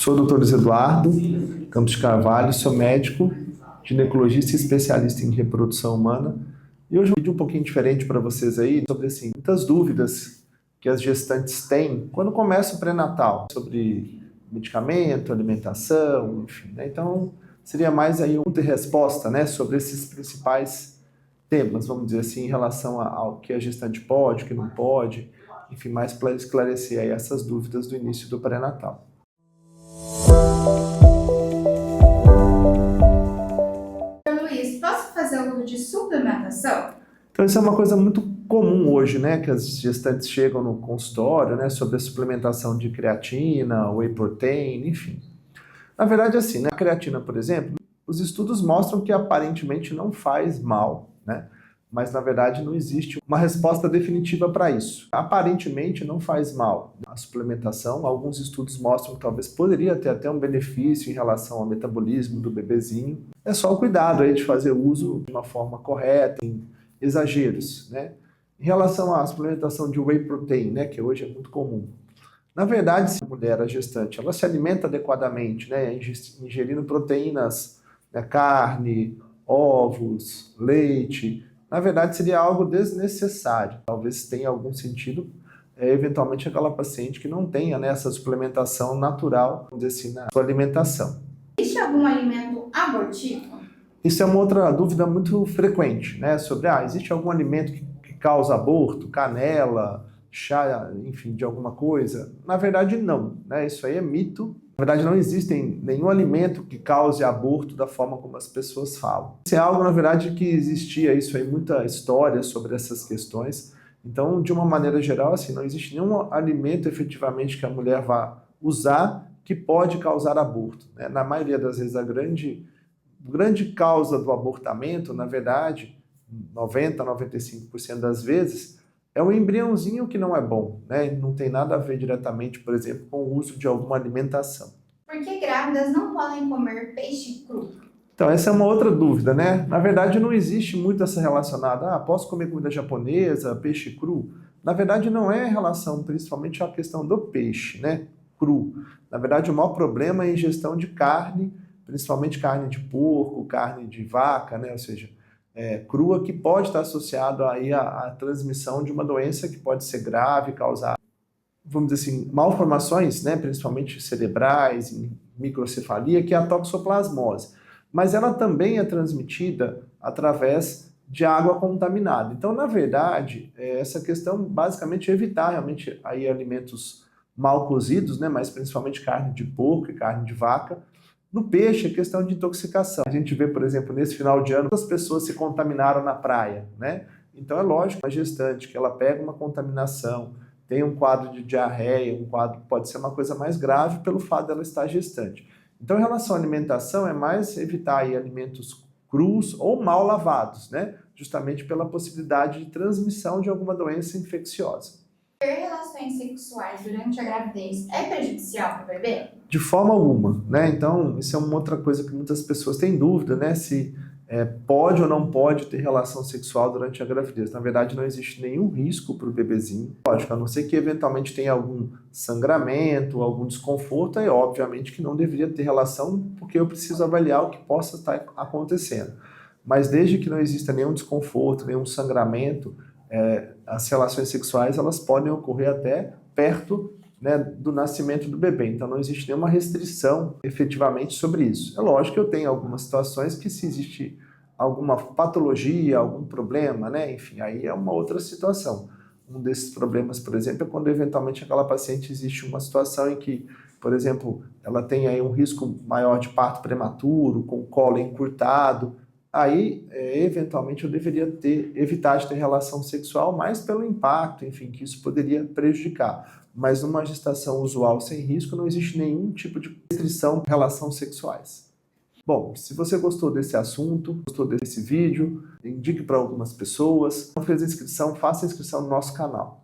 Sou o Dr. Luiz Eduardo Campos de Carvalho, sou médico, ginecologista e especialista em reprodução humana. E hoje um vídeo um pouquinho diferente para vocês aí, sobre assim, muitas dúvidas que as gestantes têm quando começa o pré-natal, sobre medicamento, alimentação, enfim, né? Então, seria mais aí pergunta e resposta, né, sobre esses principais temas, vamos dizer assim, em relação ao que a gestante pode, o que não pode, enfim, mais para esclarecer aí essas dúvidas do início do pré-natal. Luiz, posso fazer algo de suplementação? Então isso é uma coisa muito comum hoje, né, que as gestantes chegam no consultório, né, sobre a suplementação de creatina, whey protein, enfim. Na verdade, assim, né, a creatina, por exemplo, os estudos mostram que aparentemente não faz mal, né, mas na verdade não existe uma resposta definitiva para isso. Aparentemente não faz mal a suplementação, alguns estudos mostram que talvez poderia ter até um benefício em relação ao metabolismo do bebezinho. É só o cuidado aí de fazer uso de uma forma correta, em exageros, né. Em relação à suplementação de whey protein, né, que hoje é muito comum. Na verdade, se a mulher, a gestante, ela se alimenta adequadamente, né, ingerindo proteínas, né, carne, ovos, leite, na verdade seria algo desnecessário. Talvez tenha algum sentido, eventualmente, aquela paciente que não tenha, né, essa suplementação natural, vamos dizer assim, na sua alimentação. Existe algum alimento abortivo? Isso é uma outra dúvida muito frequente, né, sobre, existe algum alimento que causa aborto, canela, chá, enfim, de alguma coisa? Na verdade, não, né? Isso aí é mito. Na verdade, não existe nenhum alimento que cause aborto da forma como as pessoas falam. Isso é algo, na verdade, que existia isso aí, muita história sobre essas questões. Então, de uma maneira geral, assim, não existe nenhum alimento efetivamente que a mulher vá usar que pode causar aborto, né? Na maioria das vezes, a grande causa do abortamento, na verdade, 90% a 95% das vezes, é um embriãozinho que não é bom, né? Não tem nada a ver diretamente, por exemplo, com o uso de alguma alimentação. Por que grávidas não podem comer peixe cru? Então, essa é uma outra dúvida, né? Na verdade, não existe muito essa relacionada, posso comer comida japonesa, peixe cru? Na verdade, não é em relação principalmente à questão do peixe, né? Cru. Na verdade, o maior problema é a ingestão de carne, principalmente carne de porco, carne de vaca, né? Ou seja, crua, que pode estar associado aí à transmissão de uma doença que pode ser grave, causar, vamos dizer assim, malformações, né, principalmente cerebrais, microcefalia, que é a toxoplasmose. Mas ela também é transmitida através de água contaminada. Então, na verdade, essa questão basicamente é evitar realmente aí alimentos mal cozidos, né, mas principalmente carne de porco e carne de vaca. No peixe, é questão de intoxicação. A gente vê, por exemplo, nesse final de ano, as pessoas se contaminaram na praia, né? Então é lógico, uma gestante que ela pega uma contaminação, tem um quadro de diarreia, um quadro pode ser uma coisa mais grave pelo fato dela estar gestante. Então, em relação à alimentação, é mais evitar aí alimentos crus ou mal lavados, né? Justamente pela possibilidade de transmissão de alguma doença infecciosa. Ter relações sexuais durante a gravidez é prejudicial para o bebê? De forma alguma, né? Então, isso é uma outra coisa que muitas pessoas têm dúvida, né? Se pode ou não pode ter relação sexual durante a gravidez. Na verdade, não existe nenhum risco para o bebezinho. Lógico, a não ser que eventualmente tenha algum sangramento, algum desconforto, aí obviamente que não deveria ter relação, porque eu preciso avaliar o que possa estar acontecendo. Mas desde que não exista nenhum desconforto, nenhum sangramento, as relações sexuais elas podem ocorrer até perto, né, do nascimento do bebê. Então não existe nenhuma restrição efetivamente sobre isso. É lógico que eu tenho algumas situações que, se existe alguma patologia, algum problema, né, enfim, aí é uma outra situação. Um desses problemas, por exemplo, é quando eventualmente aquela paciente existe uma situação em que, por exemplo, ela tem aí um risco maior de parto prematuro, com o colo encurtado. Aí, eventualmente, eu deveria evitar de ter relação sexual, mais pelo impacto, enfim, que isso poderia prejudicar. Mas numa gestação usual sem risco, não existe nenhum tipo de restrição em relações sexuais. Bom, se você gostou desse assunto, gostou desse vídeo, indique para algumas pessoas. Não fez inscrição, faça inscrição no nosso canal.